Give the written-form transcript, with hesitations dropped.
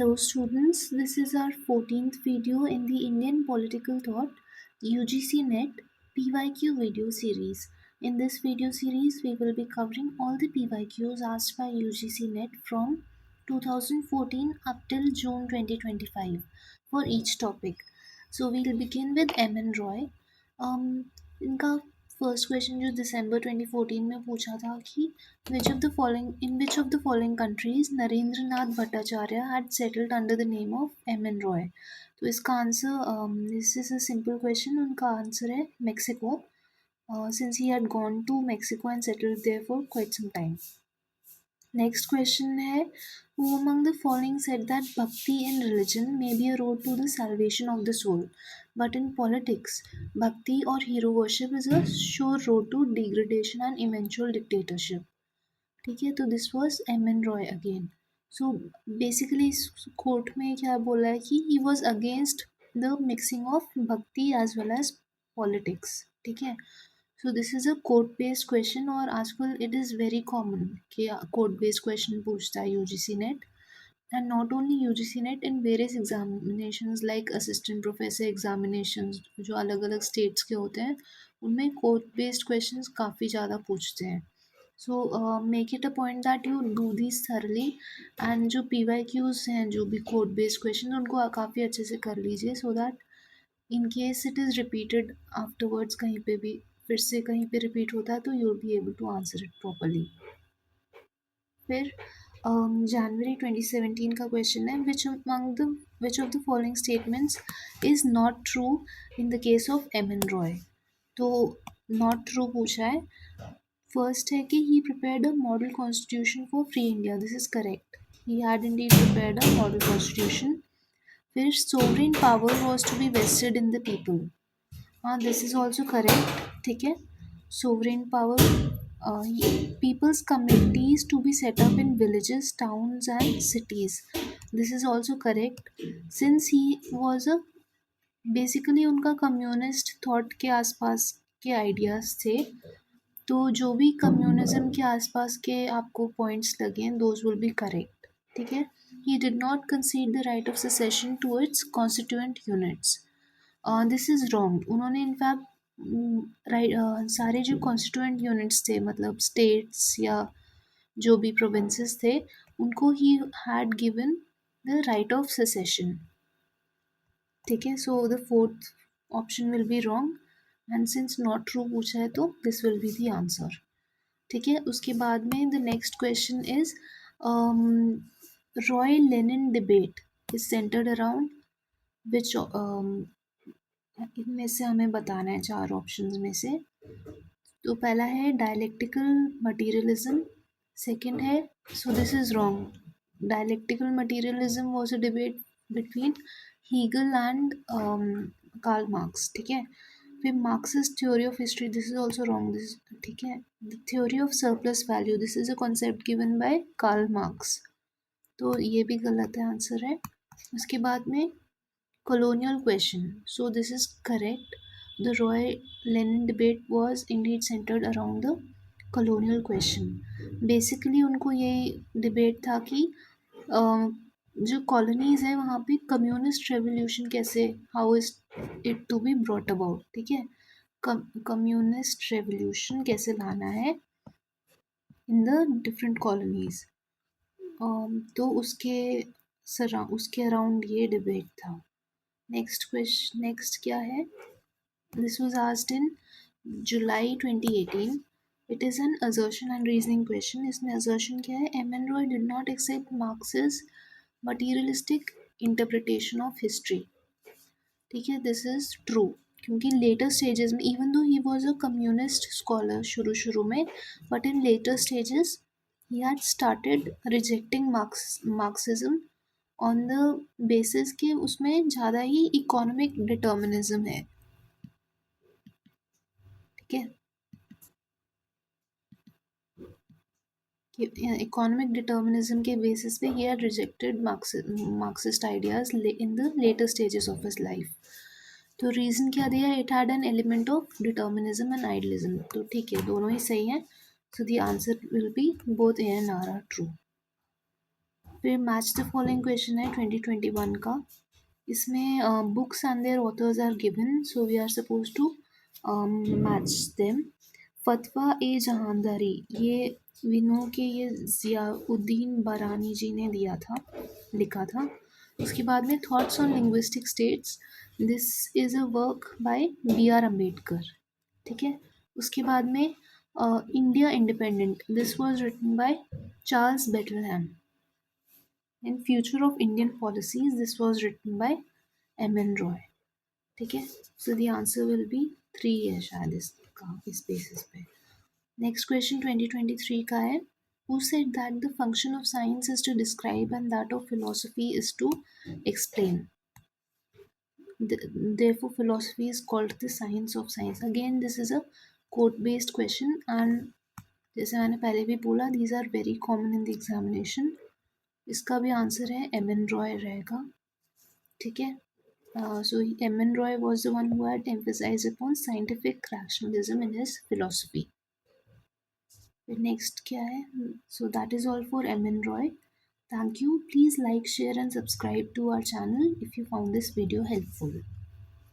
Hello students, this is our 14th video in the Indian Political Thought UGC NET PYQ video series. In this video series, we will be covering all the PYQs asked by UGC NET from 2014 up till June 2025 for each topic. So we'll begin with MNROY. इनका first question जो दिसंबर 2014 में पूछा था कि which of the following countries Narendranath Bhattacharya had settled under the name of MNROY? तो इसका answer this is a simple question. उनका answer है Mexico, since he had gone to Mexico and settled there for quite some time. Next question है, who among the following said that bhakti in religion may be a road to the salvation of the soul, but in politics, bhakti or hero worship is a sure road to degradation and eventual dictatorship. ठीक है, तो this was MN Roy again. So basically इस court में क्या बोला है कि he was against the mixing of भक्ति एज वेल एज पॉलिटिक्स. ठीक है, so this is a court based question और आजकल इट इज़ वेरी कॉमन कि कोर्ट बेस्ड क्वेश्चन पूछता है UGC net. And not only UGC NET, in various examinations like assistant professor examinations जो अलग अलग स्टेट्स के होते हैं उनमें कोर्ट बेस्ड क्वेश्चंस काफ़ी ज़्यादा पूछते हैं. So make it a point that you do this thoroughly and जो PYQs हैं जो भी कोर्ट बेस्ड क्वेश्चन उनको काफ़ी अच्छे से कर लीजिए so that in case it is repeated afterwards कहीं पे भी फिर से कहीं पे रिपीट होता है तो you will be able to answer it properly. फिर जनवरी 2017 का क्वेश्चन है which of the following statements is not true in the case of MN Roy. तो not true पूछा है. फर्स्ट है कि he prepared a model constitution for free India. This is correct. He had indeed prepared a model constitution. फिर sovereign power was to be vested in the people. हाँ, this is also correct. ठीक है, sovereign power people's committees to be set up in villages, towns and cities. This is also correct. Since he was a basically उनका communist thought के आसपास के ideas थे, तो जो भी कम्युनिज्म के आसपास के आपको पॉइंट्स लगे दोज विल बी करेक्ट. ठीक है, he did not concede the right of secession to its constituent units. This is wrong. उन्होंने इनफैक्ट सारे जो कॉन्स्टिट्यूएंट यूनिट्स थे मतलब स्टेट्स या जो भी प्रोविंसेस थे उनको he had given the right of cessation. ठीक है, so the fourth option will be wrong and since not true पूछा है तो this will be the answer. ठीक है, उसके बाद में the next question is Roy Lenin debate is centred around which. इनमें से हमें बताना है चार ऑप्शंस में से. तो पहला है डायलेक्टिकल मटीरियलिज्म. सेकंड है, so this is wrong. Dialectical materialism was a debate between Hegel and Karl Marx. ठीक है, फिर Marxist theory of history. This is also wrong. This ठीक है, the theory of surplus value. This is a concept given by Karl Marx. तो ये भी गलत है, आंसर है. उसके बाद में colonial question. So this is correct. The Roy-Lenin debate was indeed centered around the colonial question. Basically उनको ये डिबेट था कि जो कॉलोनीज़ हैं वहाँ पे कम्युनिस्ट रेवोल्यूशन कैसे how is it to be brought about. ठीक है, कम्युनिस्ट रेवोल्यूशन कैसे लाना है इन द डिफरेंट कॉलोनीज़. तो उसके अराउंड ये डिबेट था. नेक्स्ट क्या है, this was asked in July 2018. It is an assertion and reasoning question. इसमें असर्शन क्या है, MN Roy did not accept Marxist materialistic interpretation of history. ठीक है, दिस इज़ ट्रू क्योंकि लेटर स्टेजेस में even though he was a communist scholar शुरू में, but in later stages he had started rejecting Marxism on the basis कि उसमें ज़्यादा ही economic determinism है. ठीक है, इकोनॉमिक डिटर्मिनिज्म के बेसिस पे he had rejected Marxist ideas in the later stages of his life. तो रीज़न क्या दिया, it had an element of determinism and idealism. तो ठीक है, दोनों ही सही हैं. So the answer will be both A and R are true. फिर मैच द फॉलोइंग क्वेश्चन है 2021 का। इसमें books and their authors are given, so we are suppose to match them. फतवा ए जहांदारी, ये वी नो कि ये ज़ियाउद्दीन बरानी जी ने दिया था, लिखा था। उसके बाद में thoughts on linguistic states, this is a work by B R Ambedkar, ठीक है। उसके बाद में India independent, this was written by Charles Bettelheim. In future of Indian policies, this was written by MNROY, ठीक है। So the answer will be 3 है शायद इसका, इस बेसिस पे। नेक्स्ट क्वेश्चन 2023 का है, who said that the function of science is to describe and that of philosophy is to explain. Therefore philosophy is called the science of science. Again this is a quote based question and जैसे मैंने पहले भी बोला, these are very common in the examination. इसका भी answer है MNROY रहेगा, ठीक है। So MNROY was the one who had emphasized upon scientific rationalism in his philosophy. Next क्या है, so that is all for MNROY. Thank you. Please like, share and subscribe to our channel if you found this video helpful.